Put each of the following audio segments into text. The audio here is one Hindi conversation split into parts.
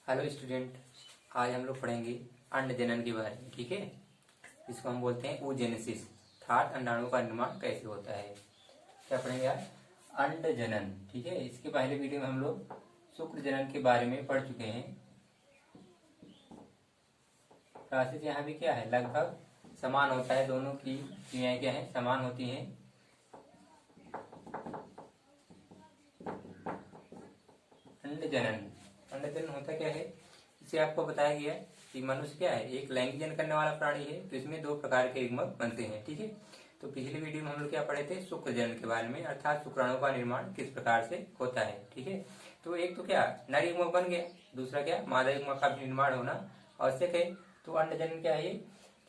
हेलो स्टूडेंट, आज हम लोग पढ़ेंगे अंड जनन के बारे में। ठीक है, इसको हम बोलते हैं oogenesis, अर्थात अंडाणु का निर्माण कैसे होता है। क्या पढ़ेंगे आज? अंड जनन। ठीक है, इसके पहले वीडियो में हम लोग शुक्र जनन के बारे में पढ़ चुके हैं। प्रोसेस यहाँ भी क्या है, लगभग समान होता है। दोनों की क्रियाएं क्या है, समान होती हैं। अंड जनन, अंड जनन होता क्या है, इसे आपको बताया गया कि मनुष्य क्या है, एक लैंगिक जनन करने वाला प्राणी है। तो इसमें दो प्रकार के युग्मक बनते हैं। ठीक है, तो पिछले वीडियो में हम लोग क्या पढ़े थे, शुक्र जनन के बारे में, अर्थात शुक्राणु का निर्माण किस प्रकार से होता है। ठीक है, तो एक तो क्या नर युग्मक बन गया, दूसरा क्या मादा युग्मक का निर्माण होना आवश्यक है। तो अंड जनन क्या है,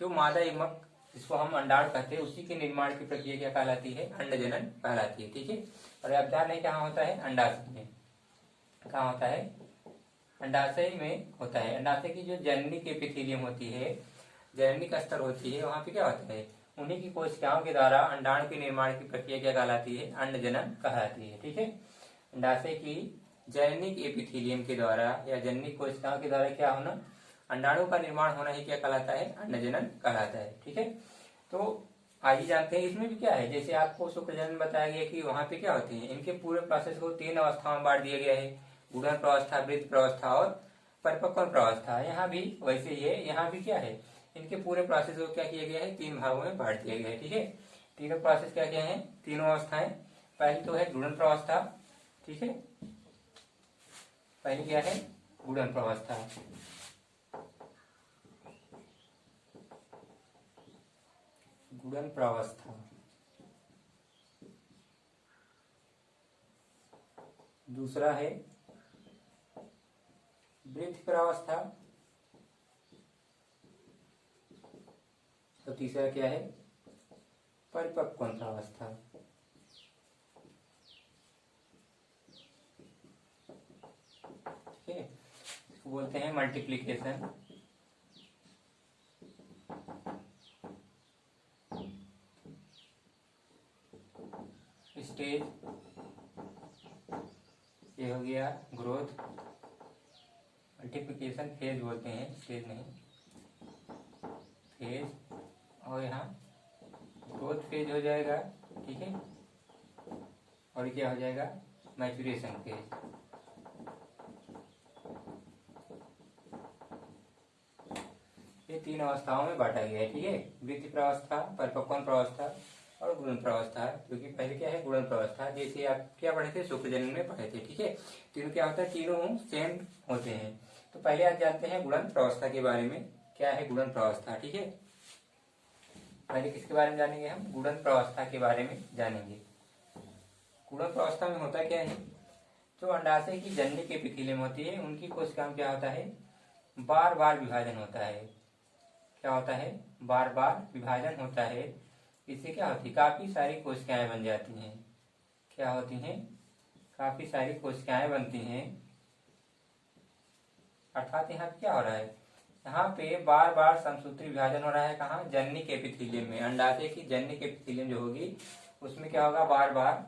जो मादा युग्मक जिसको हम अंडाणु कहते हैं, उसी के निर्माण की प्रक्रिया क्या कहलाती है, अंड जनन कहलाती है। ठीक है, और अब ध्यान है कहाँ होता है, अंडाशय में। कहाँ होता है, अंडाशय में होता है। अंडाशय की जो जननी की एपिथेलियम होती है, जननी का स्तर होती है, वहां पे क्या होता है, उन्हीं की कोशिकाओं के द्वारा अंडाणु के निर्माण की प्रक्रिया क्या कहलाती है, अंड जनन कहलाती है। ठीक है, अंडाशय की जननी की एपिथेलियम के द्वारा या जननी कोशिकाओं के द्वारा क्या होना, अंडाणु का निर्माण होना ही क्या कहलाता है, अंड जनन कहलाता है। ठीक है, तो आइए जानते हैं इसमें भी क्या है। जैसे आपको शुक्र जनन बताया गया कि वहां पे क्या होते हैं, इनके पूरे प्रोसेस को 3 अवस्थाओं में बांट दिया गया है, गुणन प्रवस्था, वृत्त प्रवस्था और परिपक्वन प्रवस्था। यहाँ भी वैसे ही है, यहाँ भी क्या है, इनके पूरे प्रोसेस को क्या किया गया है, 3 भागों में बांट दिया गया है। ठीक है, तीनों प्रोसेस क्या क्या है, तीनों अवस्थाएं। पहली तो है गुणन प्रवस्था। ठीक है, पहली क्या है, गुणन प्रवस्था। गुणन प्रवस्था। दूसरा है वृत्त प्रावस्था। तो तीसरा क्या है, परिपक्वन प्रावस्था। ठीक है, इसको बोलते हैं मल्टीप्लिकेशन स्टेज। ये हो गया ग्रोथ, मल्टीप्लिकेशन फेज बोलते हैं, स्टेज नहीं, फेज। और यहाँ ग्रोथ फेज हो जाएगा। ठीक है, और क्या हो जाएगा, मैच्यूरेशन फेज। ये 3 अवस्थाओं में बांटा गया है। ठीक है, वृत्त प्रावस्था, परिपक्वन प्रावस्था और गुणन प्रावस्था। क्योंकि पहले क्या है, गुणन प्रावस्था, जैसे आप क्या पढ़े थे, शुक्र जनन में पढ़े थे। ठीक है, तीनों क्या होता है, तीनों सेम होते हैं। तो पहले आज जानते हैं गुणन प्रावस्था के बारे में, क्या है गुणन प्रावस्था। ठीक है, पहले किसके बारे में जानेंगे, हम गुणन प्रावस्था के बारे में जानेंगे। गुणन प्रावस्था में होता क्या है, जो अंडाशय की जननी की एपिथेलियम होती है, उनकी कोशिकाओं में क्या होता है, बार बार विभाजन होता है। क्या होता है, बार बार विभाजन होता है। इससे क्या होती है, काफी सारी कोशिकाएं बन जाती हैं। क्या होती हैं, काफी सारी कोशिकाएं बनती हैं। अर्थात यहाँ पे क्या हो रहा है, यहाँ पे बार बार समसूत्री विभाजन हो रहा है। कहाँ, जननी के एपिथेलियम में। अंडाशय की जननी के एपिथेलियम जो होगी, उसमें क्या होगा, बार बार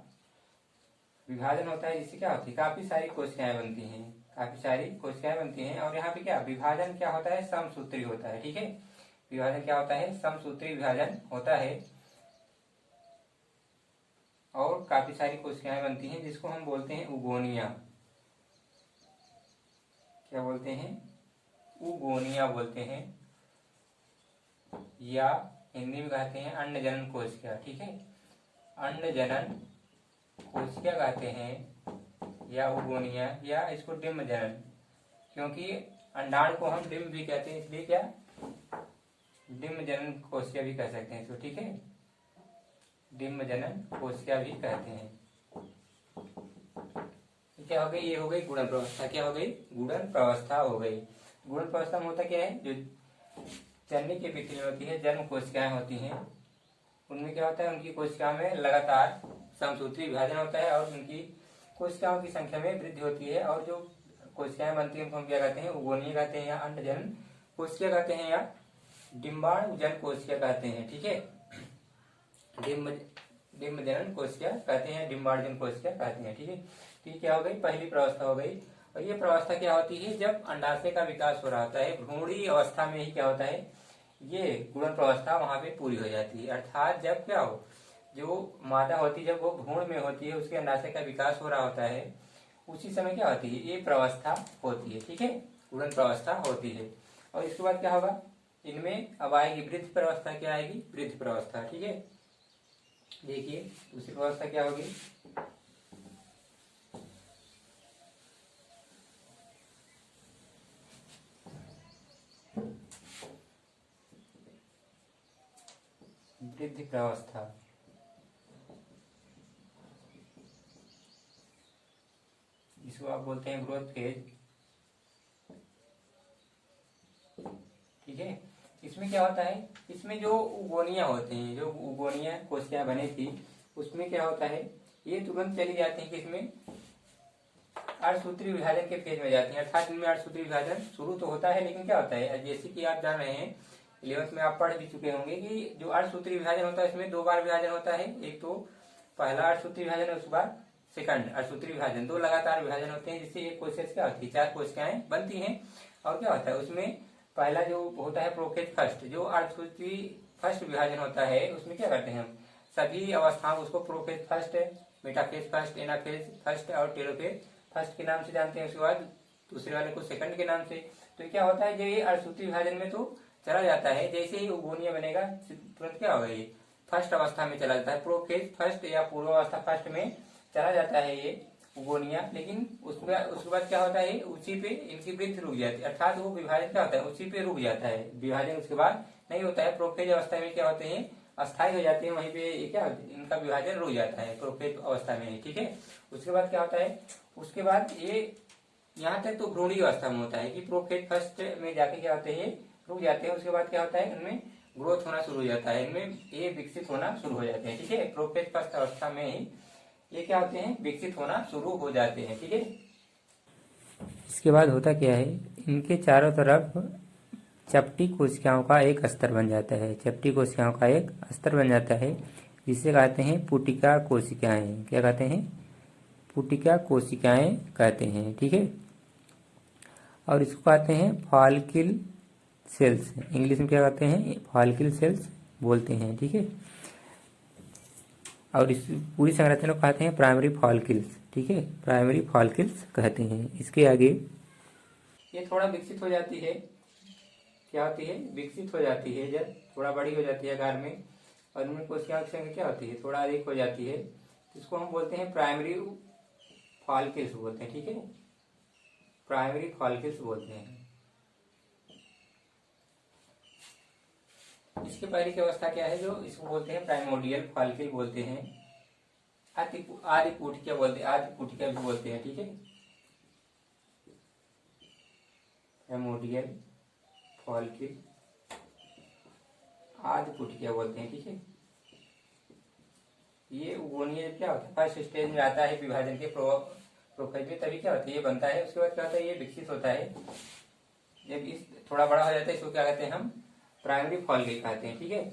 विभाजन होता है। जिससे क्या होती है, काफी सारी कोशिकाएं बनती हैं, काफी सारी कोशिकाएं बनती हैं। और यहाँ पे क्या विभाजन क्या होता है, समसूत्री होता है। ठीक है, विभाजन क्या होता है, समसूत्री विभाजन होता है। और काफी सारी कोशिकाएं बनती हैं, जिसको हम बोलते हैं उगोनिया। क्या बोलते हैं, उगोनिया बोलते हैं, या हिंदी में कहते हैं अंड जनन कोशिका। ठीक है, अंड जनन कोशिका कहते हैं, या उगोनिया, या इसको डिम्ब जनन, क्योंकि अंडाणु को हम डिम्ब भी कहते हैं, इसलिए क्या डिम्ब जनन कोशिका भी कह सकते हैं इसको। ठीक है, डिम्ब जनन कोशिका भी कहते हैं। क्या हो गई, ये हो गई गुणन प्रावस्था। क्या हो गई, गुणन प्रावस्था हो गई। गुणन प्रावस्था में होता क्या है, जो जननी की एपिथेलियम होती है, जन्म कोशिकाएं होती हैं, उनमें क्या होता है, उनकी कोशिकाओं में लगातार समसूत्री विभाजन होता है और उनकी कोशिकाओं की संख्या में वृद्धि होती है। और जो कोशिकाएं बनती हैं उनको हम क्या कहते हैं, उगोनिया कहते हैं, या अंड जनन कोशिका कहते हैं, या डिम्बाणु जन कोशिका कहते हैं। ठीक है, डिम्ब जनन कोशिका कहते हैं, डिम्बाणु जन कोशिका कहते हैं। ठीक है, ठीक, क्या हो गई, पहली प्रावस्था हो गई। और ये प्रावस्था क्या होती है, जब अंडाशय का विकास हो रहा होता है, भ्रूणी अवस्था में ही क्या होता है, ये गुणन प्रावस्था वहां पे पूरी हो जाती है। अर्थात जब क्या हो, जो मादा होती है जब वो भ्रूण में होती है, उसके अंडाशय का विकास हो रहा होता है, उसी समय क्या होती है, ये प्रावस्था होती है। ठीक है, गुणन प्रावस्था होती है। और इसके बाद क्या होगा, इनमें अब आएगी वृद्धि प्रावस्था। क्या आएगी, वृद्धि प्रावस्था। ठीक है, देखिए दूसरी प्रावस्था क्या होगी, वृद्धि प्रावस्था। इसको आप बोलते हैं ग्रोथ फेज। ठीक है, इसमें क्या होता है, इसमें जो उगोनिया होते हैं, जो उगोनिया कोशिकाएं बनी थी, उसमें क्या होता है, ये तुरंत चली जाती है किसमें, अर्धसूत्री विभाजन के फेज में जाती है। अर्थात इनमें अर्धसूत्री विभाजन शुरू तो होता है, लेकिन क्या होता है, जैसे कि आप जान रहे हैं 11th में आप पढ़ भी चुके होंगे कि जो अर्धसूत्री विभाजन होता है इसमें 2 बार विभाजन होता है। एक तो पहला अर्धसूत्री विभाजन है, उसके बाद सेकंड अर्धसूत्री विभाजन। 2 लगातार विभाजन होते हैं, जिससे एक कोशिका क्या होती है, 4 कोशिकाएं बनती हैं। और क्या होता है, उसमें पहला जो होता है प्रोफेज फर्स्ट, जो अर्धसूत्री फर्स्ट विभाजन होता है, उसमें क्या करते हैं हम सभी अवस्थाओं उसको prophase first, metaphase first, anaphase first और टेलोफेज फर्स्ट के नाम से जानते हैं। उसके बाद दूसरे वाले को सेकंड के नाम से। तो क्या होता है, जो ये अर्धसूत्री विभाजन में तो चला जाता है, जैसे ही उगोनिया बनेगा तुरंत क्या होगा, ये फर्स्ट अवस्था में चला जाता है, प्रोफेज फर्स्ट या पूर्वावस्था फर्स्ट में चला जाता है ये उगोनिया। लेकिन उसके बाद क्या होता है, उसी पे इनकी वृद्धि रुक जाती है। अर्थात वो विभाजन क्या होता है, उसी पे रुक जाता है, विभाजन उसके बाद नहीं होता है। प्रोफेज अवस्था में क्या होते हैं, अस्थायी हो जाते हैं, वहीं पे क्या इनका विभाजन रुक जाता है प्रोफेज अवस्था में। ठीक है, उसके बाद क्या होता है, उसके बाद ये यहाँ तक तो भ्रूणी अवस्था में होता है कि प्रोफेज फर्स्ट में जाके क्या होते हैं, रुक जाते हैं। उसके बाद क्या होता है, इनमें ग्रोथ होना शुरू हो जाता है, इनमें ये विकसित होना शुरू हो जाते हैं। ठीक है, प्रोफेज फर्स्ट अवस्था में ही ये क्या होते हैं, विकसित होना शुरू हो जाते हैं। ठीक है, इसके बाद होता क्या है, इनके चारों तरफ चपटी कोशिकाओं का एक स्तर बन जाता है, चपटी कोशिकाओं का एक स्तर बन जाता है, जिसे कहते हैं पुटिका कोशिकाएं। क्या कहते हैं, पुटिका कोशिकाएं कहते हैं। ठीक है, और इसको कहते हैं फॉलिकल सेल्स, इंग्लिश में क्या कहते हैं, फॉलिकल सेल्स बोलते हैं। ठीक है, और इस पूरी संरचना को कहते हैं प्राइमरी फॉलिकल्स। ठीक है, प्राइमरी फॉलिकल्स कहते हैं। इसके आगे ये थोड़ा विकसित हो जाती है, क्या होती है, विकसित हो जाती है, जब थोड़ा बड़ी हो जाती है आकार में, और उनमें कोशिकाओं की संख्या क्या होती है, थोड़ा अधिक हो जाती है, इसको हम बोलते हैं प्राइमरी फॉलिकल्स बोलते हैं। ठीक है, प्राइमरी फॉलिकल्स बोलते हैं। इसके पहले की अवस्था क्या है, जो इसको बोलते हैं प्राइमोडियल फॉलिकल बोलते हैं, आदि पुटिका बोलते हैं, आदि पुटिका भी बोलते हैं। ठीक है, प्राइमोडियल फॉलिकल आदि पुटिका बोलते हैं। ठीक है, ये उगोनिया क्या होता है, फर्स्ट स्टेज में आता है विभाजन के प्रोफेज में, तभी क्या होता है, ये बनता है। उसके बाद क्या होता है, ये विकसित होता है, जब इस थोड़ा बड़ा हो जाता है, इसको क्या कहते हैं हम, प्राइमरी फॉलिकल कहते हैं। ठीक है,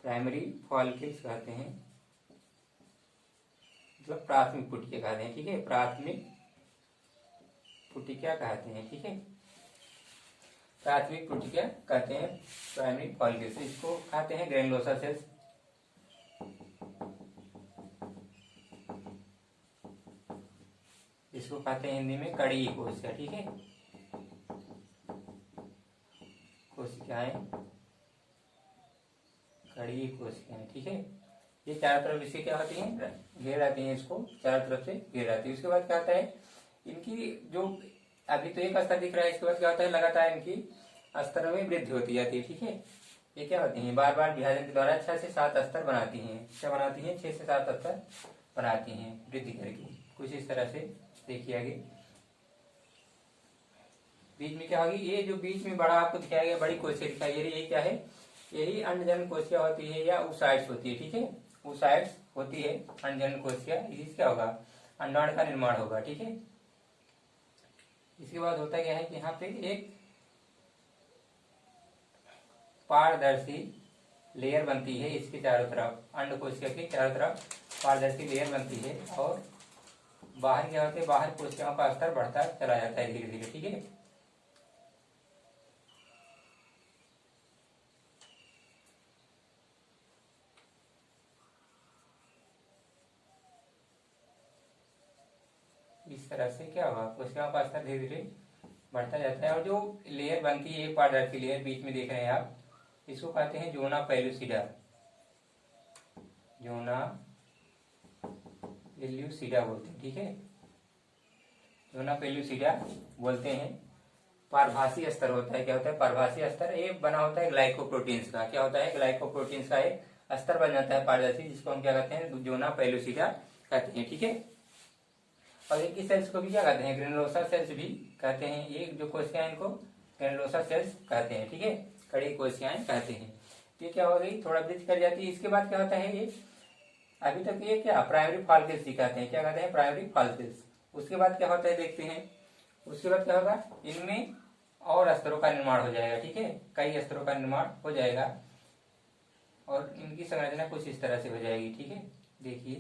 प्राइमरी फॉलिकल्स कहते हैं, मतलब प्राथमिक पुटिका कहते हैं। ठीक है, प्राथमिक पुटिका कहते हैं। ठीक है, प्राथमिक पुटिका कहते हैं प्राइमरी फॉलिकल्स। इसको कहते हैं ग्रेनुलोसा सेल्स। इसको कहते हैं हिंदी में कड़ी कोशिका। ठीक है, कोशिकाएं, कड़ी कोशिकाएं। ठीक है, ये चारों तरफ इसके क्या होती हैं, घेर आती हैं, इसको चारों तरफ से घेर आती है। उसके बाद क्या होता है, इनकी जो अभी तो एक स्तर दिख रहा है, इसके बाद क्या होता है, लगातार इनकी स्तरों में वृद्धि होती जाती है। ठीक है, ये क्या होती हैं, बार बार विभाजन के द्वारा 6 से 7 स्तर बनाती हैं। क्या बनाती हैं, 6 से 7 स्तर बनाती हैं वृद्धि करके। कुछ इस तरह से देखिए आगे। बीच में क्या होगी, ये जो बीच में बड़ा आपको दिखाया गया बड़ी कोशिका दिखाई दे रही है, ये क्या है, यही अंडजन कोशिका होती है या oocytes होती है। ठीक है, oocytes होती है अंडजन कोशिका, इससे क्या होगा, अंडाणु का निर्माण होगा। ठीक है, इसके बाद होता क्या है कि यहाँ पे एक पारदर्शी लेयर बनती है, इसके चारों तरफ अंड कोशिका के चारों तरफ पारदर्शी लेयर बनती है, और बाहर क्या होते हैं, बाहर कोशिकाओं का स्तर बढ़ता चला जाता है धीरे धीरे। ठीक है, इस तरह से क्या होगा, कोशिकाओं का स्तर धीरे धीरे बढ़ता जाता है। और जो लेयर बनती है एक पारदर्शी लेयर बीच में देख रहे हैं आप, इसको कहते हैं जोना पेलुसिडा। जोना पेलुसिडा बोलते हैं। ठीक है, जोना पेलुसिडा बोलते हैं। पारभासी स्तर होता है, क्या होता है पारभासी स्तर, ये बना होता है ग्लाइकोप्रोटीन्स का। क्या होता है, ग्लाइकोप्रोटीन्स का एक स्तर बन जाता है पारदर्शी, जिसको हम क्या कहते हैं, जोना पेलुसिडा कहते हैं। ठीक है, और एक ही सेल्स को भी क्या कहते हैं, ग्रेनुलोसा सेल्स भी कहते हैं। ये जो कोशिकाएं इनको ग्रेनुलोसा सेल्स कहते हैं। ठीक है, कड़ी कोशिकाएं कहते हैं। तो ये क्या हो गई, थोड़ा ब्रीच कर जाती है। इसके बाद क्या होता है, ये अभी तक ये क्या प्राइमरी फॉलिकल्स दिखाते हैं, क्या कहते हैं प्राइमरी फॉलिकल्स। उसके बाद क्या होता है देखते हैं, उसके बाद क्या होगा, इनमें और स्तरों का निर्माण हो जाएगा। ठीक है, कई स्तरों का निर्माण हो जाएगा और इनकी संरचना कुछ इस तरह से हो जाएगी। ठीक है, देखिए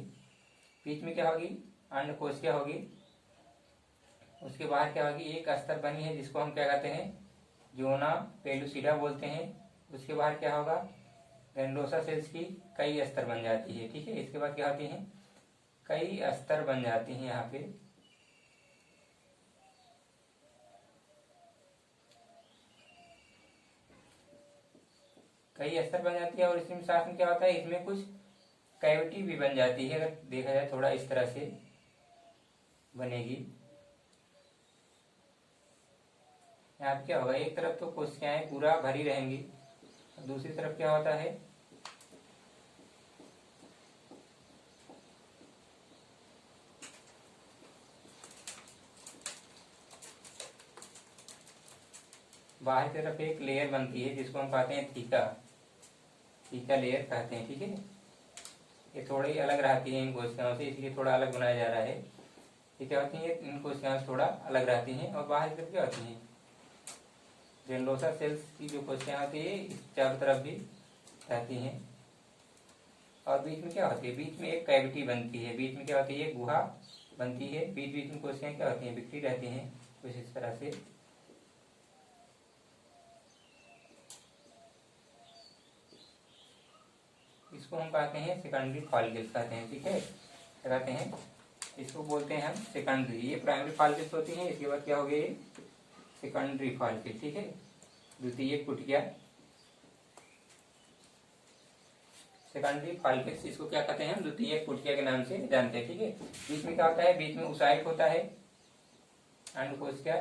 बीच में क्या होगी, अंड कोशिका होगी। उसके बाहर क्या होगी, एक स्तर बनी है जिसको हम क्या कहते हैं, जोना पेलुसिडा बोलते हैं। उसके बाहर क्या होगा, ग्रेनुलोसा सेल्स की कई स्तर बन जाती है। ठीक है, इसके बाद क्या होती हैं, कई स्तर बन जाती हैं। यहाँ पे कई स्तर बन जाती है और इसमें साथ में क्या होता है, इसमें कुछ कैविटी भी बन जाती है। अगर देखा जाए थोड़ा इस तरह से बनेगी। यहाँ पे क्या होगा, एक तरफ तो कोशिकाएं पूरा भरी रहेंगी, दूसरी तरफ क्या होता है, बाहर की तरफ एक लेयर बनती है जिसको हम कहते हैं थीका, थीका लेयर कहते हैं। ठीक है, ये थोड़ी अलग रहती है इन कोशिकाओं से, इसलिए थोड़ा अलग बनाया जा रहा है। ये क्या होती है, इन कोशिकाओं से थोड़ा अलग रहती हैं। और बाहर की तरफ क्या होती है, ग्रेनुलोसा सेल्स की जो कोशिकाएं होती है इस चारों तरफ भी रहती हैं। और बीच में क्या होती है, बीच में एक कैविटी बनती है, बीच में क्या होती है, एक गुहा बनती है। बीच बीच में कोशिकाएं क्या होती हैं, बिखरी रहती हैं कुछ इस तरह से। इसको हम कहते हैं सेकेंडरी फॉलिकल्स कहते हैं। ठीक है, क्या कहते हैं, इसको बोलते हैं हम सेकेंडरी। ये प्राइमरी फॉलिकल्स होती हैं, इसके बाद क्या हो गए सेकेंडरी फॉलिकल। ठीक है, द्वितीयक पुटिया, सेकेंडरी फॉलिकल्स, इसको क्या कहते हैं हम द्वितीयक पुटिया के नाम से जानते हैं। ठीक है, बीच में क्या होता है, बीच में ऊसाइट होता है, अंड कोशिका,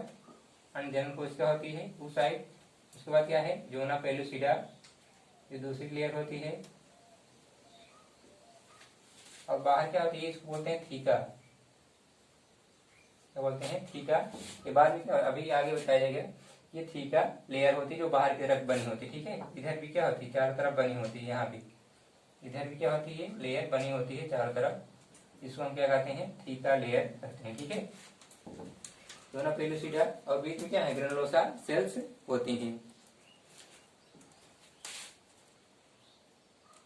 अंड जनन कोशिका होती है ऊसाइट। उसके बाद क्या है, जोना पेलुसिडा, ये दूसरी लेयर होती है। और बाहर क्या होती है, इसको बोलते हैं थीका, क्या बोलते हैं थीका। के बाद में अभी आगे बताया जाएगा, ये थीका लेयर होती है जो बाहर की तरफ बनी होती है। ठीक है, इधर भी क्या होती है, चारों तरफ बनी होती है। यहाँ भी इधर भी क्या होती है, लेयर बनी होती है चारों तरफ, इसको हम क्या कहते हैं, थीका लेयर कहते हैं। ठीक है, जोना पेलुसिडा, और बीच में क्या है, ग्रेनुलोसा सेल्स होती हैं।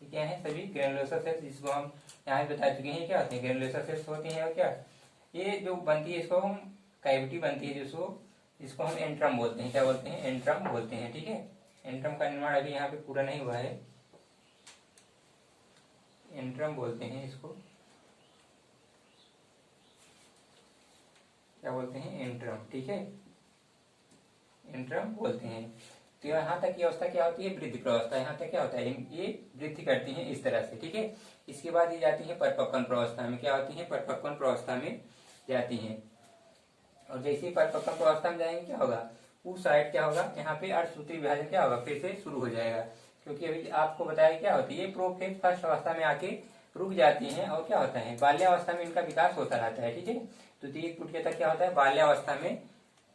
क्या है, सभी ग्रेनुलोसा सेल्स, जिसको हम यहाँ बता चुके हैं क्या होते हैं, ग्रेनुलोसा सेल्स होती हैं। और क्या ये जो बनती है, इसको हम कैविटी बनती है जिसको हम एंट्रम बोलते हैं। क्या बोलते हैं, एंट्रम बोलते हैं। ठीक है, एंट्रम का निर्माण अभी यहाँ पे पूरा नहीं हुआ है, एंट्रम बोलते हैं इसको, क्या बोलते हैं, एंट्रम। ठीक है, एंट्रम बोलते हैं। तो यहाँ तक की अवस्था क्या होती है, वृद्धि प्रवस्था। यहाँ तक क्या होता है, ये वृद्धि करती है इस तरह से। ठीक है, इसके बाद ये जाती है परिपक्वन प्रवस्था में। क्या होती है, परिपक्वन प्रवस्था में जाती हैं। और जैसे ही परिपक्वन प्रवस्था में जाएंगे क्या होगा, उस साइड क्या होगा, यहाँ पे अर्धसूत्री विभाजन क्या होगा, फिर से शुरू हो जाएगा। क्योंकि अभी आपको बताया क्या होती है, प्रोफेज फर्स्ट अवस्था में आके रुक जाती हैं। और क्या होता है, बाल्यावस्था में इनका विकास होता रहता है। ठीक है, द्वितीय पुटिया तक क्या होता है, बाल्यावस्था में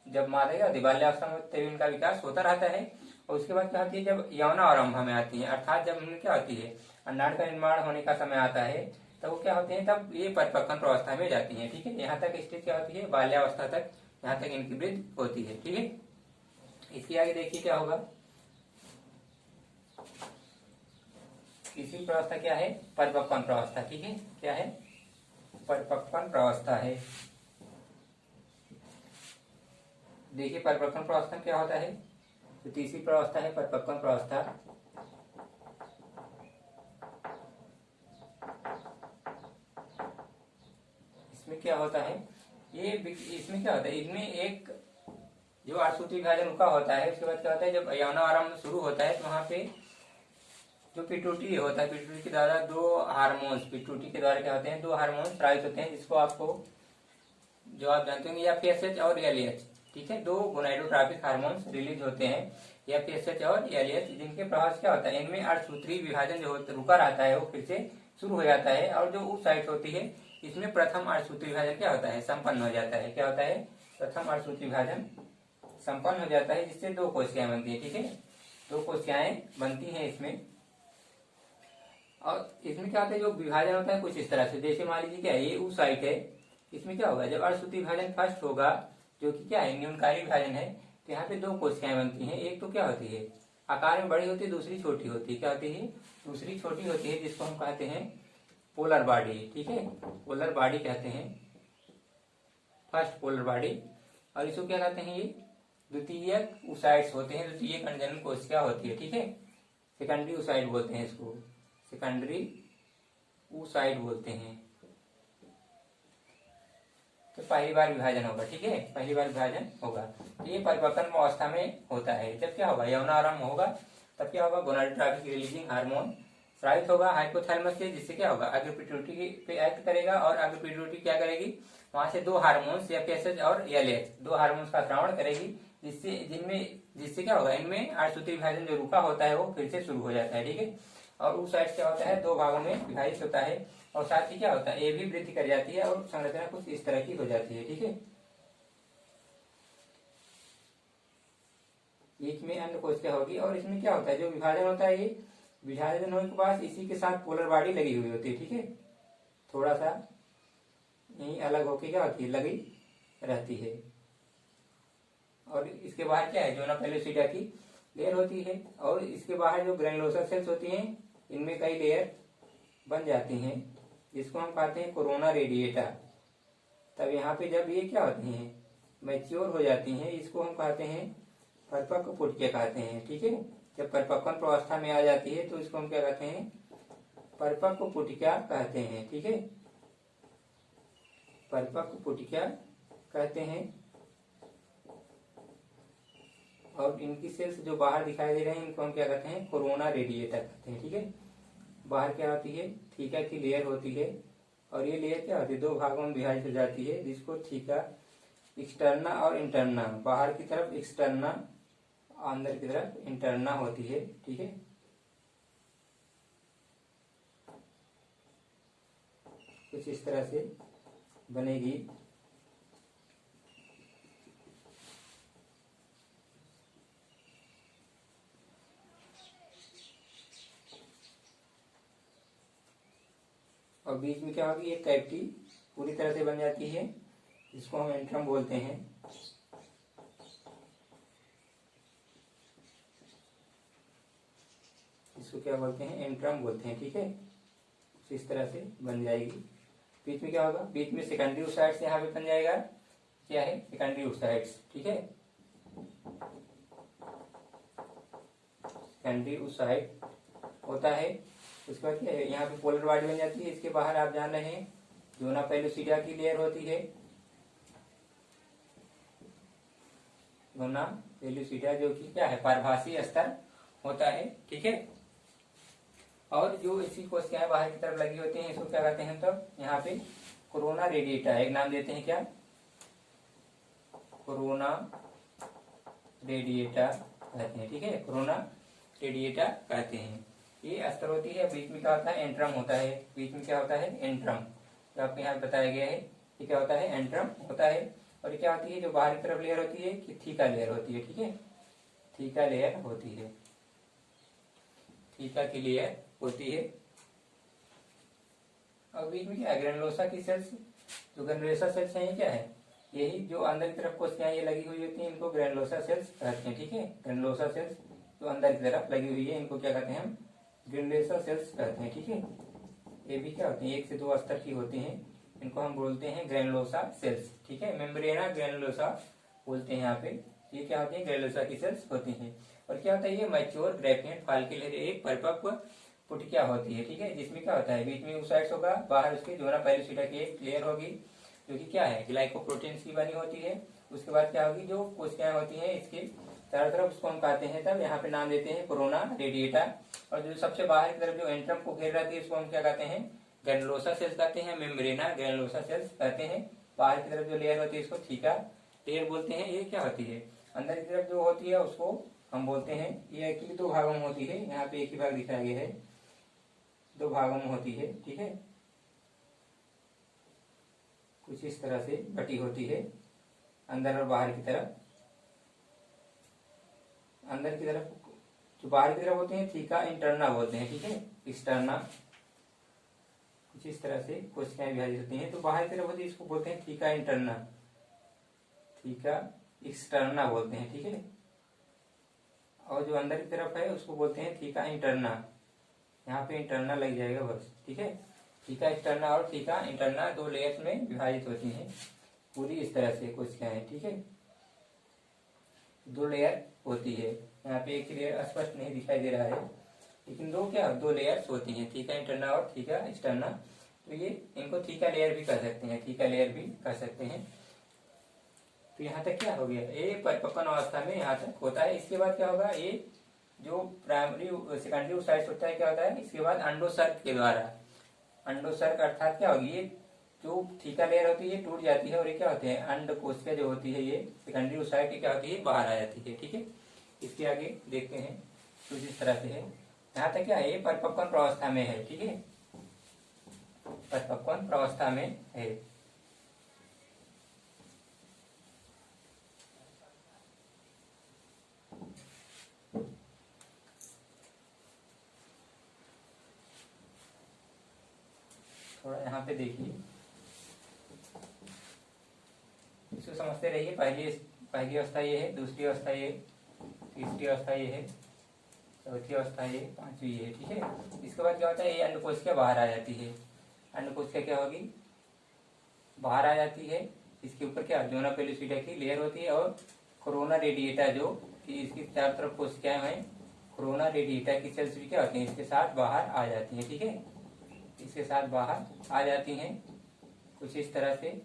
जब मादा क्या होती है, बाल्यावस्था में तभी इनका विकास होता रहता है। और उसके बाद क्या होती है, जब यौना आरंभ में आती है, अर्थात जब उनमें क्या होती है, अंडाणु का निर्माण होने का समय आता है, तब वो क्या होते हैं, तब ये परिपक्वन प्रवस्था में जाती हैं। ठीक है, यहाँ तक स्टेज क्या होती है, बाल्यावस्था तक, यहाँ तक इनकी वृद्धि होती है। ठीक है, इसके आगे देखिए क्या होगा, तीसरी प्रवस्था क्या है, परिपक्वन प्रवस्था। ठीक है, क्या है, परिपक्वन प्रवस्था है। देखिए परिपक्वन प्रावस्था क्या होता है, तो तीसरी प्रावस्था है परिपक्वन प्रावस्था। इसमें क्या होता है, इसमें क्या होता है, इनमें एक जो आठसूत्री विभाजन रुका होता है, उसके बाद क्या होता है, जब यौनारंभ शुरू होता है तो वहां पे जो पिट्यूटरी होता है, पिट्यूटरी के द्वारा दो हार्मोन्स, पिट्यूटरी के द्वारा क्या होते हैं, दो हार्मोन्स स्रावित होते हैं, जिसको आपको जो आप जानते होंगे या पीएसएच और एलएच, ठीक है, दो गोनाडोट्रोपिक हार्मोन्स रिलीज होते हैं या पीएसएच और एलएच, जिनके प्रभाव से क्या होता है, इनमें अठसूत्री विभाजन जो रुका रहता है वो फिर से शुरू हो जाता है, और जो उस साइट होती है इसमें प्रथम अठसूत्री विभाजन क्या होता है, संपन्न हो जाता है। क्या होता है, प्रथम अठसूत्री विभाजन संपन्न हो जाता है, जिससे दो कोशिकाएं बनती है, ठीक है, दो कोशिकाएं बनती हैं इसमें। और इसमें क्या होता है, जो विभाजन होता है कुछ इस तरह से, जैसे मान लीजिए क्या है, ये उस साइट है, इसमें क्या होगा, जब अठसूत्री विभाजन फर्स्ट होगा जो कि क्या है न्यूनकारी विभाजन है, तो यहाँ पे दो कोशिकाएं बनती हैं, एक तो क्या होती है आकार में बड़ी होती है, दूसरी छोटी होती है। क्या होती है, दूसरी छोटी होती है, जिसको हम कहते हैं पोलर बॉडी, ठीक है, पोलर बॉडी कहते हैं, फर्स्ट पोलर बॉडी। और इसको क्या कहते हैं, ये द्वितीयक ऊसाइड्स होते हैं, द्वितीयक अंडजनन कोशिका होती है, ठीक है, सेकेंडरी ऊसाइड बोलते हैं इसको, सेकेंडरी ऊसाइड बोलते हैं। तो पहली बार विभाजन होगा, ठीक है, पहली बार विभाजन होगा, तो ये परिपक्वन अवस्था में होता है। जब क्या होगा, यौनारंभ होगा, तब क्या होगा, गोनाडोट्रोपिक रिलीजिंग हार्मोन स्रावित होगा हाइपोथैलेमस से, जिससे क्या होगा, अग्र पिट्यूटरी पे एक्ट करेगा, और अग्र पिट्यूटरी क्या करेगी, वहां से दो हार्मोन्स या पीएसएच और एलएच, दो हार्मोन्स का स्रावण करेगी, जिससे क्या होगा, इनमें अठसूत्री विभाजन जो रुका होता है वो फिर से शुरू हो जाता है, ठीक है। और उस साइड क्या होता है, दो भागों में विभाजित होता है, और साथ ही क्या होता है, ये भी वृद्धि कर जाती है और संरचना कुछ इस तरह की हो जाती है, ठीक है। बीच में अंड कोशिका होगी, और इसमें क्या होता है, जो विभाजन होता है, ये विभाजन होने के बाद इसी के साथ पोलर बॉडी लगी हुई होती है, ठीक है, थोड़ा सा यही अलग होके क्या होती है, लगी रहती है। और इसके बाहर क्या है, जोना पेलोसिटा की लेयर होती है, और इसके बाहर जो ग्रैनुलोसा सेल्स होती हैं, इनमें कई लेयर बन जाती हैं, जिसको हम कहते हैं कोरोना रेडिएटा। तब यहाँ पे जब ये क्या होती हैं, मैच्योर हो जाती हैं, इसको हम कहते हैं परिपक्व पुटिका कहते हैं, ठीक है। जब परिपक्वन प्रावस्था में आ जाती है तो इसको हम क्या कहते हैं, परिपक्व पुटिका कहते हैं, ठीक है, परिपक्व पुटिका कहते हैं। और इनकी सेल्स जो बाहर दिखाई दे रहे हैं, इनको हम क्या कहते हैं, कोरोना रेडिएटा कहते हैं, ठीक है। बाहर क्या होती है, थीका की लेयर होती है, और ये लेयर क्या होती है, दो भागों में विभाजित हो जाती है, जिसको थीका एक्सटर्ना और इंटरना, बाहर की तरफ एक्सटर्ना, अंदर की तरफ इंटरना होती है, ठीक है। कुछ इस तरह से बनेगी। और बीच में क्या होगी, एक कैविटी पूरी तरह से बन जाती है, जिसको हम एंट्रम बोलते हैं। इसको क्या बोलते हैं, एंट्रम बोलते हैं, ठीक है। इस तरह से बन जाएगी। बीच में क्या होगा, बीच में सेकेंडरी ऊसाइड्स यहाँ पे बन जाएगा, क्या है, सेकेंडरी ऊसाइड्स, ठीक है, सेकेंडरी ऊसाइड होता है। उसके बाद क्या है, यहाँ पे पोलर बॉडी बन जाती है, इसके बाहर आप जान रहे हैं जोना पेलोसिटा की लेयर होती है, जोना पेलोसिटा, जो कि क्या है, पारभासी स्तर होता है, ठीक है। और जो इसी कोशिकाएं बाहर की तरफ लगी होती हैं, इसको क्या कहते हैं, तब यहाँ पे कोरोना रेडिएटा, एक नाम देते हैं, क्या, कोरोना रेडिएटा कहते हैं, ठीक है, कोरोना रेडिएटा कहते हैं। ये स्तर होती है। बीच में क्या होता है, एंट्रम होता है, बीच में क्या होता है, एंट्रम, जो आपको यहाँ बताया गया है, ये क्या होता है, एंट्रम होता है। और ये क्या होती है, जो बाहर की तरफ लेयर होती है, कि थीका लेयर होती है, ठीक है, थीका लेयर होती है, थीका की लेयर होती है। और बीच में क्या है, ग्रेनुलोसा की सेल्स, जो ग्रेनुलोसा सेल्स है, ये क्या है, यही जो अंदर की तरफ कोशिकाएं ये लगी हुई होती है, इनको ग्रेनुलोसा सेल्स कहते हैं, ठीक है। ग्रेनुलोसा सेल्स जो अंदर की तरफ लगी हुई है, इनको क्या कहते हैं, हम ग्रेनुलोसा सेल्स कहते हैं, ठीक है। ये भी क्या होती है, एक से दो स्तर की होती हैं, इनको हम बोलते हैं ग्रेनुलोसा सेल्स, ठीक है। मेम्ब्रेना ग्रेनुलोसा बोलते हैं यहाँ पे। ये क्या होती है, ग्रेनुलोसा की सेल्स होती हैं। और क्या होता है, ये मैच्योर ग्रेफियन फॉलिकल है, एक परिपक्व पुटिया होती है, ठीक है, जिसमें क्या होता है, बीच में oocytes होगा, बाहर उसके जोना पेलोसिटा की एक लेयर होगी जो कि क्या है, ग्लाइकोप्रोटीन्स की बनी होती है। उसके बाद क्या होगी, जो कोशिकाएं होती हैं इसके चारों तरफ, उसको हम कहते हैं, तब यहाँ पे नाम देते हैं कोरोना रेडिएटा। और जो सबसे बाहर की तरफ जो एंट्रम को घेर रहती है, उसको हम क्या कहते हैं, ग्रेनुलोसा सेल्स कहते हैं, मेम्ब्रेना ग्रेनुलोसा सेल्स कहते हैं। बाहर की तरफ जो लेयर होती है इसको थीका लेयर बोलते हैं। ये क्या होती है, अंदर की तरफ जो होती है उसको हम बोलते हैं, ये एक्चुअली दो भागों में होती है, यहाँ पे एक ही भाग दिखाया गया है, दो भागों में होती है, ठीक है, कुछ इस तरह से बटी होती है, अंदर और बाहर की तरफ। अंदर की तरफ जो बाहर की तरफ होते हैं थीका इंटरना बोलते हैं, ठीक है, एक्सटर्ना, कुछ इस तरह से कोशिकाएं विभाजित होती हैं। तो बाहर की तरफ होती है इसको बोलते हैं थीका इंटरना, थीका एक्सटर्ना बोलते हैं, ठीक है। और जो अंदर की तरफ है उसको बोलते हैं थीका इंटरना, यहाँ पे इंटरना लग जाएगा बस, ठीक है। थीका एक्सटर्ना और थीका इंटरना दो लेयर्स में विभाजित होती हैं पूरी इस तरह से कोशिकाएं, ठीक है, दो लेयर होती है। यहाँ पे एक लेयर स्पष्ट नहीं दिखाई दे रहा है, लेकिन दो लेयर्स होती हैं, थीका इंटरना और थीका एक्सटर्ना। तो ये इनको थीका लेयर भी कह सकते हैं, थीका लेयर भी कह सकते हैं। तो यहाँ तक क्या हो गया, ये परिपक्वन अवस्था में यहाँ तक होता है। इसके बाद क्या होगा, ये जो प्राइमरी सेकेंडरी oocytes होता है, क्या होता है, इसके बाद अंडोसर्ग के द्वारा, अंडोसर्ग अर्थात क्या होगी, ये जो थीका लेयर होती है ये टूट जाती है, और ये क्या होते हैं, अंड कोशिका जो होती है, ये सेकेंडरी oocyte की क्या होती है, बाहर आ जाती है, ठीक है। इसके आगे देखते हैं कुछ इस तरह से है। यहाँ तक क्या है, ये परिपक्वन प्रावस्था में है, ठीक है, परिपक्वन प्रावस्था में है। थोड़ा यहाँ पे देखिए, इसको समझते रहिए। पहली अवस्था ये है, दूसरी अवस्था ये, तीसरी अवस्था ये है, चौथी अवस्था ये, पांचवी ये है, ठीक है। इसके बाद क्या होता है, ये अंडकोशिका बाहर आ जाती है, अंडकोशिका क्या होगी, बाहर आ जाती है। इसके ऊपर क्या जोना पेलोसिटा की लेयर होती है, और कोरोना रेडिएटा जो कि इसकी चारों तरफ कोशिकाएं हैं, कोरोना रेडिएटा की सेल्स भी क्या होती हैं, इसके साथ बाहर आ जाती हैं, ठीक है, इसके साथ बाहर आ जाती हैं, कुछ इस तरह से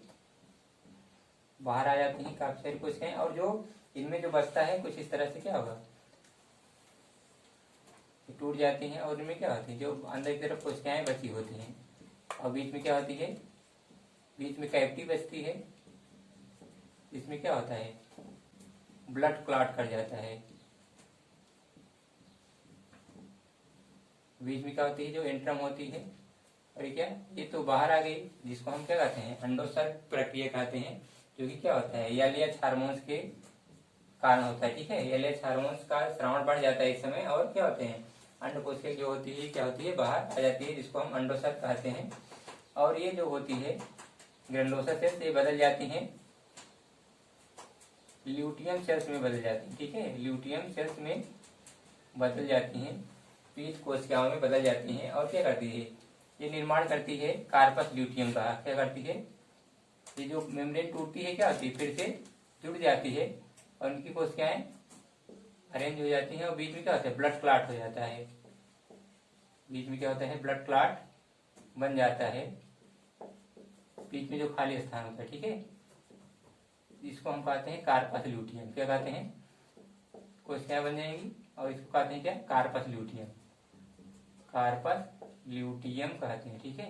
बाहर आ जाती हैं काफी सारी कोशिकाएं। और जो इनमें जो बचता है कुछ इस तरह से क्या होगा, टूट जाती हैं, और इनमें क्या होती है, जो अंदर की तरफ कोशिकाएं बची होती हैं, और बीच में क्या होती है, बीच में कैविटी बचती है, इसमें क्या होता है, ब्लड क्लॉट कर जाता है। बीच में क्या होती है, जो एंट्रम होती है, और ये तो बाहर आ गई, जिसको हम क्या कहते हैं, अंडोसर्ग प्रक्रिया कहते हैं, जो कि क्या होता है, एलएच हार्मोन्स के कारण होता है, ठीक है। एलएच हार्मोन्स का स्राव बढ़ जाता है इस समय, और क्या होते हैं, अंडकोशिका जो होती है क्या होती है, बाहर आ जाती है, जिसको हम अंडोसर्ग कहते हैं। और ये जो होती है ग्रेनुलोसा सेल्स, ये बदल जाती हैं ल्यूटियम सेल्स में बदल जाती है, ठीक है, ल्यूटियम सेल्स में बदल जाती हैं, पीत कोशिकाओं में बदल जाती हैं। और क्या करती है, ये निर्माण करती है कार्पस ल्यूटियम का। क्या करती है, ये जो मेम्ब्रेन टूटती है क्या होती है, फिर से जुड़ जाती है, और उनकी कोशिकाएं अरेंज हो जाती हैं, और बीच में क्या होता है, ब्लड क्लॉट हो जाता है, बीच में क्या होता है, ब्लड क्लॉट बन जाता है, बीच में जो खाली स्थान होता है, ठीक है, इसको हम कहते हैं कार्पस ल्यूटियम। क्या कहते हैं, कोशिकाएं बन जाएंगी, और इसको कहते हैं क्या, कार्पस ल्यूटियम, कार्पस ल्यूटियम कहते हैं, ठीक है,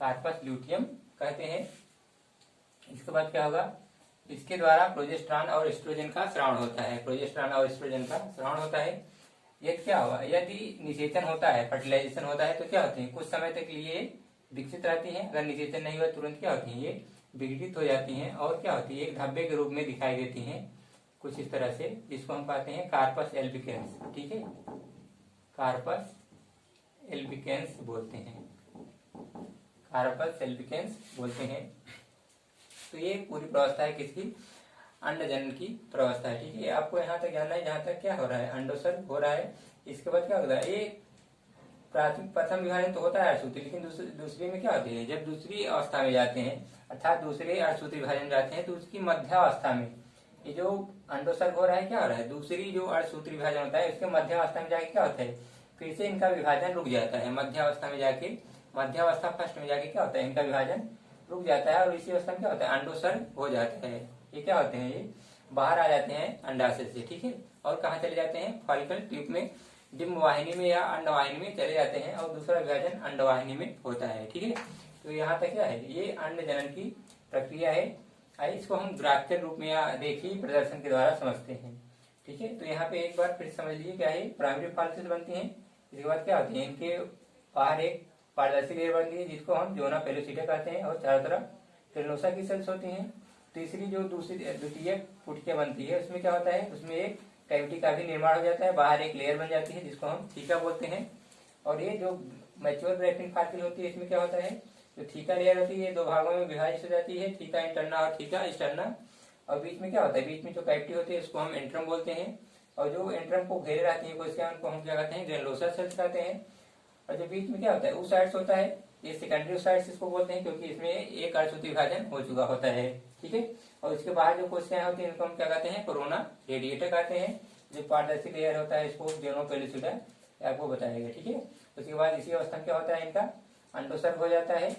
कार्पस ल्यूटियम कहते हैं। इसके बाद क्या होगा, इसके द्वारा प्रोजेस्टेरॉन और एस्ट्रोजन का स्राव होता है, प्रोजेस्टेरॉन और एस्ट्रोजन का स्राव होता है। ये क्या होगा, यदि निषेचन होता है, फर्टिलाइजेशन होता है, तो क्या होते हैं, कुछ समय तक लिए विकसित रहती हैं। अगर निषेचन नहीं हुआ तुरंत क्या होती है, ये विघटित हो जाती हैं, और क्या होती है, एक धब्बे के रूप में दिखाई देती हैं, कुछ इस तरह से, जिसको हम कहते हैं कार्पस एल्बिकेंस, ठीक है, कार्पस एल्बिकेंस बोलते हैं, कार्पस एल्बिकेंस बोलते हैं। तो ये पूरी प्रवस्था है किसकी, अंडजनन की प्रवस्था है, ठीक है। आपको यहाँ तक जानना है, जहाँ तक क्या हो रहा है, अंडोसर्ग हो रहा है। इसके बाद क्या होता है, ये प्राथमिक प्रथम विभाजन तो होता है अर्धसूत्री, लेकिन दूसरी में क्या होती है, जब दूसरी अवस्था में जाते हैं, अर्थात दूसरे अर्धसूत्री विभाजन जाते हैं, तो उसकी मध्यावस्था में ये जो अंडोत्सर्ग हो रहा है क्या हो रहा है, दूसरी जो अर्धसूत्री विभाजन होता है उसके मध्यावस्था में जाके क्या होता है, फिर से इनका विभाजन रुक जाता है। मध्यावस्था में जाके, मध्यावस्था फर्स्ट में जाके क्या होता है, इनका विभाजन रुक जाता है और इसी अवस्था में क्या होता है, अंडोत्सर्ग हो जाता है। ये क्या होते हैं, ये बाहर आ जाते हैं अंडाशय से, ठीक है। और कहाँ चले जाते हैं, फॉलिकल ट्यूब में, डिम्ब वाहिनी में या अंडवाहिनी में चले जाते हैं और दूसरा विभाजन अंडवाहिनी में होता है, ठीक है। तो यहाँ तक क्या है, ये अंड जनन की प्रक्रिया है। आइए इसको हम ग्राफिकल रूप में या देखिए प्रदर्शन के द्वारा समझते हैं, ठीक है। तो यहाँ पे एक बार फिर समझ लीजिए क्या है, प्राइमरी फॉलिकल बनती है। इसके बाद क्या होती है, इनके बाहर एक पारदर्शी लेयर बनती है जिसको हम जोना पेलोसिटा कहते हैं और चारों तरफ ग्रेनुलोसा की सेल्स होती हैं। तीसरी जो द्वितीय पुटिया बनती है उसमें क्या होता है, उसमें एक कैविटी का भी निर्माण हो जाता है, बाहर एक लेयर बन जाती है जिसको हम थीका बोलते हैं। और ये जो मैच्योर ग्राफ्टिंग फॉलिकल होती है इसमें क्या होता है, जो थीका लेयर होती है दो भागों में विभाजित हो जाती है, थीका इंटरना और थीका एक्सटर्ना। और बीच में क्या होता है, बीच में जो कैविटी होती है उसको हम एंट्रम बोलते हैं। और जो एंट्रम को घेरे रहती है कोशिकाएं उनको हम क्या कहते हैं, ग्रेनुलोसा सेल्स कहते हैं। और जो बीच में क्या होता है, oocytes होता है, ये सेकेंडरी oocytes इसको बोलते हैं क्योंकि इसमें एक अर्धसूत्री विभाजन हो चुका होता है, ठीक है। और इसके बाहर जो कोशिकाएं होती है इनको हम क्या कहते हैं, कोरोना रेडिएटर कहते हैं। जो पारदर्शी लेयर होता है इसको जोना पेलोसिटा आपको बताएगा, ठीक है। उसके बाद इसी अवस्था में क्या होता है, इनका अंडोत्सर्ग हो जाता है।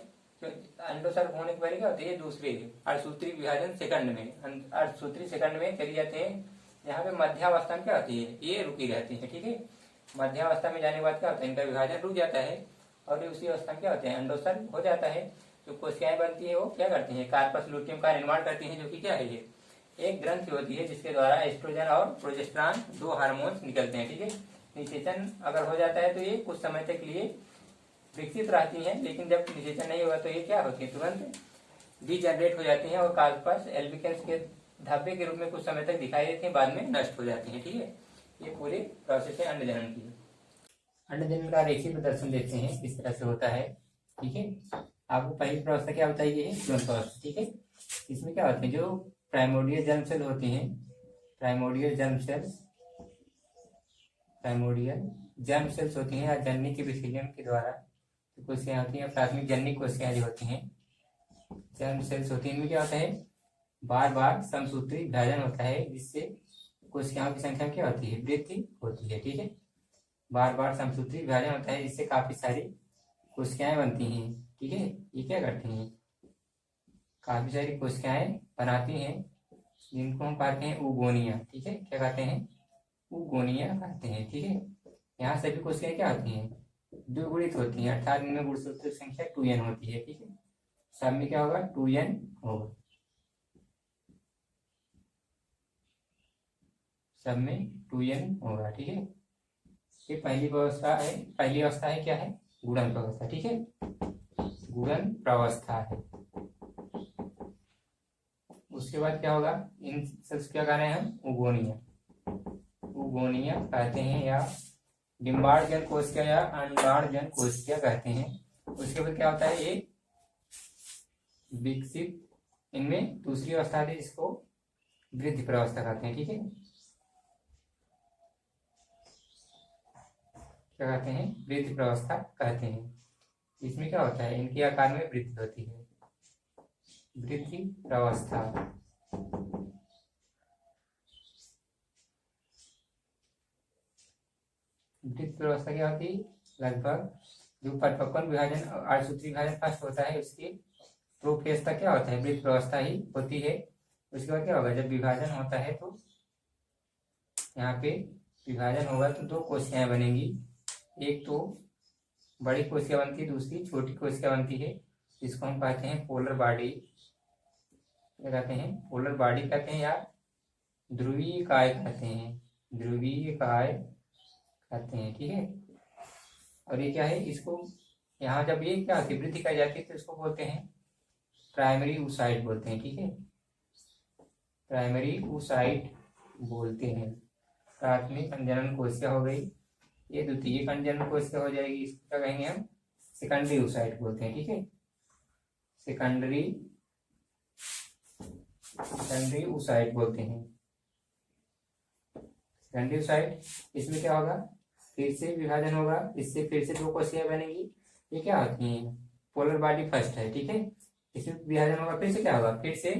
अंडोत्सर्ग होने के बाद क्या होता है, ये दूसरे अर्धसूत्री विभाजन सेकंड में, अर्धसूत्री सेकंड में चली जाते हैं। यहाँ पे मध्यावस्था में क्या होती है, ये रुकी रहती है, ठीक है। मध्यावस्था में जाने के बाद क्या होता है, इनका विभाजन रुक जाता है और उसी अवस्था में क्या होते हैं, अंडोत्सर्ग हो जाता है। जो कोशिकाएं बनती है वो क्या करती हैं, कार्पस लुटियम का निर्माण करती हैं, जो कि क्या है, ये एक ग्रंथि होती है जिसके द्वारा एस्ट्रोजन और प्रोजेस्टेरॉन दो हार्मोन्स निकलते हैं, ठीक है। निषेचन अगर हो जाता है तो ये कुछ समय तक लिए विकसित रहती हैं, लेकिन जब निषेचन नहीं होगा तो ये क्या होती है, तुरंत डीजनरेट हो जाती हैं और कार्पस एल्बिकेंस के धब्बे के रूप में कुछ समय तक दिखाई देती हैं, बाद में नष्ट हो जाती हैं, ठीक है। ये पूरी प्रोसेस है अंड जनन की। अंड जनन का रेखीय प्रदर्शन देखते हैं किस तरह से होता है, ठीक है। आपको पहली प्रावस्था क्या बताई है, प्रावस्था, ठीक है। इसमें क्या होते हैं, जो प्राइमोर्डियल जर्म सेल होती हैं, primordial germ cells, primordial germ cells होती हैं या जननी के विसर्जन के द्वारा जो कोशिकाएं होती हैं, प्राथमिक जननी कोशिकाएं जो होती हैं, जर्म सेल्स होती हैं, इनमें क्या होता है, बार बार समसूत्री विभाजन होता है जिससे कोशिकाओं की संख्या क्या होती है, वृद्धि होती है, ठीक है। बार बार समसूत्री विभाजन होता है जिससे काफी सारी कोशिकाएं बनती हैं, ठीक है। ये क्या करती हैं, काफी सारी कोशिकाएं बनाती हैं जिनको हम कहते हैं उगोनिया, ठीक है। क्या कहते हैं, उगोनिया कहते हैं, ठीक है। यहाँ सभी कोशिकाएं क्या होती हैं, द्विगुणित होती हैं, अर्थात इनमें गुणसूत्र संख्या 2n होती है, ठीक है। सब में क्या होगा, 2n होगा, सब में 2n होगा, ठीक है। ये पहली अवस्था है, पहली अवस्था है क्या है, गुणन प्रावस्था, ठीक है, गुणन प्रावस्था है। उसके बाद क्या होगा, इन सेल्स क्या कह रहे हैं हम, उगोनिया, उगोनिया कहते हैं या डिम्बार्डजन कोशिका या अंडार्डजन कोशिका कहते हैं। उसके बाद क्या होता है, ये विकसित, इनमें दूसरी अवस्था थी जिसको वृद्धि प्रावस्था कहते हैं, ठीक है। क्या कहते हैं, वृद्धि प्रावस्था कहते हैं। इसमें क्या होता है, इनके आकार में वृद्धि होती है, वृद्धि प्रावस्था। वृद्धि प्रावस्था क्या होती है, लगभग जो परिपक्व विभाजन अर्धसूत्री विभाजन फर्स्ट होता है उसकी प्रोफेज तक क्या होता है, वृद्धि प्रावस्था ही होती है। उसके बाद क्या होगा, जब विभाजन होता है तो यहाँ पे विभाजन होगा तो दो कोशिकाएं बनेंगी, एक तो बड़ी कोशिका बनती है, दूसरी छोटी कोशिका बनती है, जिसको हम कहते हैं पोलर बॉडी, क्या कहते हैं, पोलर बॉडी कहते हैं या ध्रुवीय काय कहते हैं, ध्रुवीय काय कहते हैं, ठीक है। और ये क्या है, इसको यहाँ जब ये क्या होती है, वृद्धि की जाती है तो इसको बोलते हैं प्राइमरी oocyte बोलते हैं, ठीक है, प्राइमरी oocyte बोलते हैं। प्राथमिक अंजनन कोशिका हो गई, ये द्वितीय अंजनन कोशिका हो जाएगी, इसको क्या कहेंगे हम, सेकेंडरी oocyte बोलते हैं, ठीक है, सेकेंडरी oocyte बोलते हैं, सेकेंडरी oocyte। इसमें क्या होगा, फिर से विभाजन होगा, इससे फिर से दो कोशिकाएं बनेगी, ये क्या होती हैं, पोलर बॉडी फर्स्ट है, ठीक है। इसमें विभाजन होगा, फिर से क्या होगा, फिर से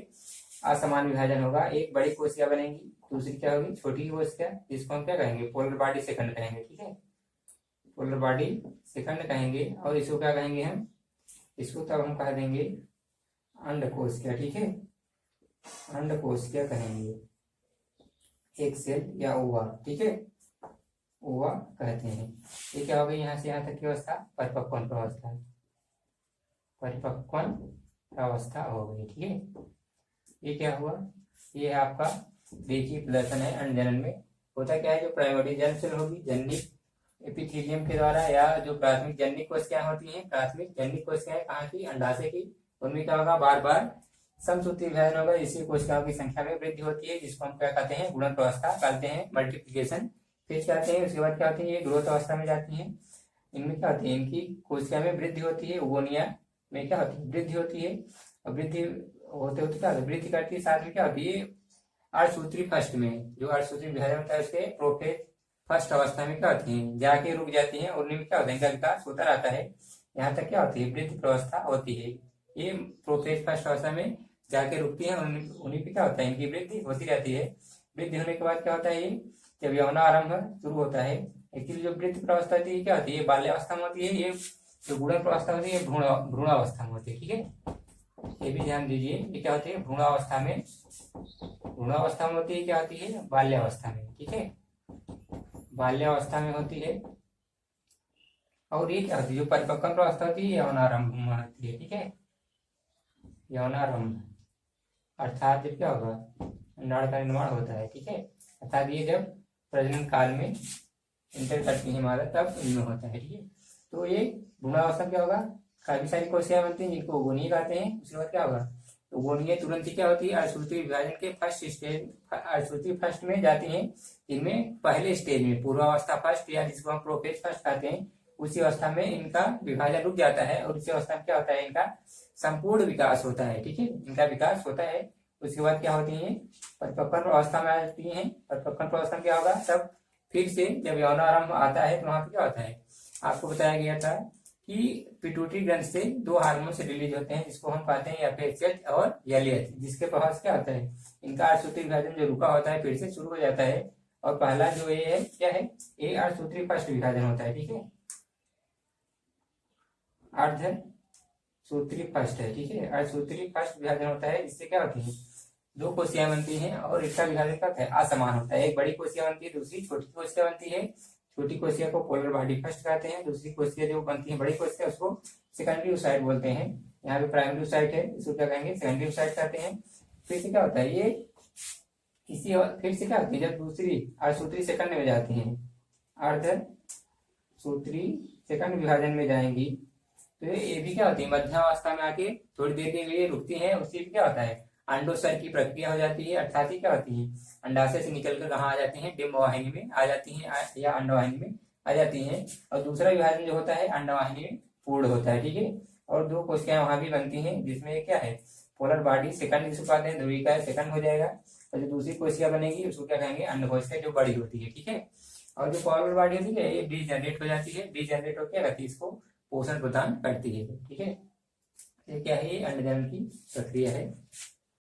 असमान विभाजन होगा, एक बड़ी कोशिका बनेगी, दूसरी क्या होगी, छोटी कोशिका, जिसको हम क्या कहेंगे, पोलर बॉडी सेकंड कहेंगे। ठीक है, पोलर बॉडी सेकंड कहेंगे। और इसको क्या कहेंगे हम, इसको तब हम कह देंगे अंड कोशिका। ठीक है, अंड कोशिका कहेंगे, एक सेल या ओवा। ठीक है, ओवा कहते हैं। ये क्या हो गई, यहाँ से यहाँ तक की अवस्था परिपक्वन अवस्था, परिपक्वन अवस्था हो गई। ठीक है, ये क्या हुआ, ये है आपका देखिए प्रदर्शन है अंड जनन में। होता क्या है, जो प्राइमरी जर्म सेल होगी जननिक एपिथेलियम के द्वारा, या जो प्राथमिक जननिक कोशिकाएं होती हैं, प्राथमिक जननिक कोशिकाएं कहाँ की, अंडाशय की, उनमें क्या होगा, बार बार समसूत्री विभाजन होगा, इससे कोशिकाओं की संख्या में वृद्धि होती है, जिसको हम क्या कहते हैं, गुणन अवस्था कहते हैं, मल्टीप्लिकेशन फेज कहते हैं। उसके बाद क्या होती है, ये ग्रोथ अवस्था में जाती है। इनमें क्या होती है, इनकी कोशिका में वृद्धि होती है, ओगोनिया में क्या होती है, वृद्धि होती है। और वृद्धि होते होते क्या होता है, वृद्धि करती है, साथ में क्या होती है, अर्धसूत्री फर्स्ट में, जो अर्धसूत्री विभाजन होता है उसके प्रोफेज फर्स्ट अवस्था में क्या होती है, जाके रुक जाती है, और उनमें क्या होता है, इनका विकास होता रहता है। यहाँ तक क्या होती है, वृद्धि प्रवस्था होती है। ये प्रोफेज फर्स्ट अवस्था में जाके रुकती है, उन्हीं पे क्या होता है, इनकी वृद्धि होती रहती है। वृद्धि होने के बाद क्या होता है, ये जब यौनारंभ शुरू होता है, एक्चुअली जो वृद्धि प्रवस्था होती है क्या होती है, बाल्यावस्था में होती है। ये जो गुणन प्रवस्था होती है भ्रूणावस्था में होती है। ठीक है, ये भी ध्यान दीजिए, ये क्या होती है, भ्रूणावस्था में, भ्रूणावस्था में होती है, क्या होती है, बाल्यावस्था में। ठीक है, बाल्यावस्था में होती है। और ये क्या होती है, जो परिपक्वन प्रवस्था होती है, यौनारंभ में होती है। ठीक है, यौनारंभ अर्थात जब क्या होगा, अंडाणु का निर्माण होता है। ठीक है, अर्थात ये जब प्रजनन काल में इंटर करती है मादा, तब इनमें होता है। ठीक है, तो ये भ्रूणावस्था क्या होगा, काफी सारी कोशिकाएं बनती हैं जिनको ओगोनिया कहते हैं। उसके बाद क्या होगा, ओगोनिया तुरंत ही क्या होती है, अर्धसूत्री विभाजन के फर्स्ट स्टेज, अर्धसूत्री फर्स्ट में जाती हैं। इनमें पहले स्टेज में पूर्वावस्था फर्स्ट, या जिसको हम प्रोफेज फर्स्ट कहते हैं, उसी अवस्था में इनका विभाजन रुक जाता है, और उसी अवस्था में क्या होता है, इनका संपूर्ण विकास होता है। ठीक है, इनका विकास होता है। उसके बाद क्या होती है, परिपक्वन अवस्था में आ जाती है। परिपक्वन अवस्था में क्या होगा, तब फिर से जब यौनारंभ आता है, तो वहां पर क्या होता है, आपको बताया गया था कि पिट्यूटरी ग्रंथ से दो हार्मोन से रिलीज होते हैं, जिसको हम कहते हैं एफएसएच और एलएच, जिसके प्रभाव से क्या होता है, इनका अर्धसूत्री विभाजन जो रुका होता है फिर से शुरू हो जाता है। और पहला जो ये है क्या है, ये अर्धसूत्री फर्स्ट विभाजन होता है। ठीक है, अर्धसूत्री फर्स्ट है। ठीक है, अर्धसूत्री फर्स्ट विभाजन होता है, जिससे क्या होती है, दो कोशिकाएं बनती हैं, और इसका विभाजन क्या होता है, असमान होता है। एक बड़ी कोशिका बनती है, दूसरी छोटी कोशिका बनती है। छोटी कोशिका को पोलर बॉडी फर्स्ट कहते हैं, दूसरी कोशिका जो बनती है बड़ी कोशिका, उसको सेकेंडरी ओसाइट बोलते हैं। यहाँ पे प्राइमरी ओसाइट है, इसको क्या कहेंगे, सेकेंडरी ओसाइट कहते हैं। फिर से क्या होता है, ये फिर से क्या होती है, जब दूसरी अर्धसूत्री सेकंड में जाती है, अर्धसूत्री सेकंड विभाजन में जाएंगी, तो ये भी क्या होती है, मध्यावस्था में आके थोड़ी देर के लिए रुकती है। उससे भी क्या होता है, अंडोत्सर्ग की प्रक्रिया हो जाती है, अर्थात क्या होती है, अंडाशय से निकलकर कहाँ आ जाती है, डिम्बवाहिनी में आ जाती है, या अंडवाहिनी में आ जाती है। और दूसरा विभाजन जो होता है अंडवाहिनी में पूर्ण होता है। ठीक है, और दो कोशिकाएं वहां भी बनती हैं, जिसमें क्या है, पोलर बॉडी सेकंड जिसको कहते हैं, ध्रुवीका सेकंड हो जाएगा। और जो दूसरी कोशिका बनेगी उसको क्या कहेंगे, अंड कोशिका, जो बड़ी होती है। ठीक है, और जो पोलर बॉडी होती है, ये डीजनरेट हो जाती है। डीजनरेट होकर क्या करती है, इसको पोषण प्रदान करती है। ठीक है, ये क्या है, ये अंडजनन की प्रक्रिया है।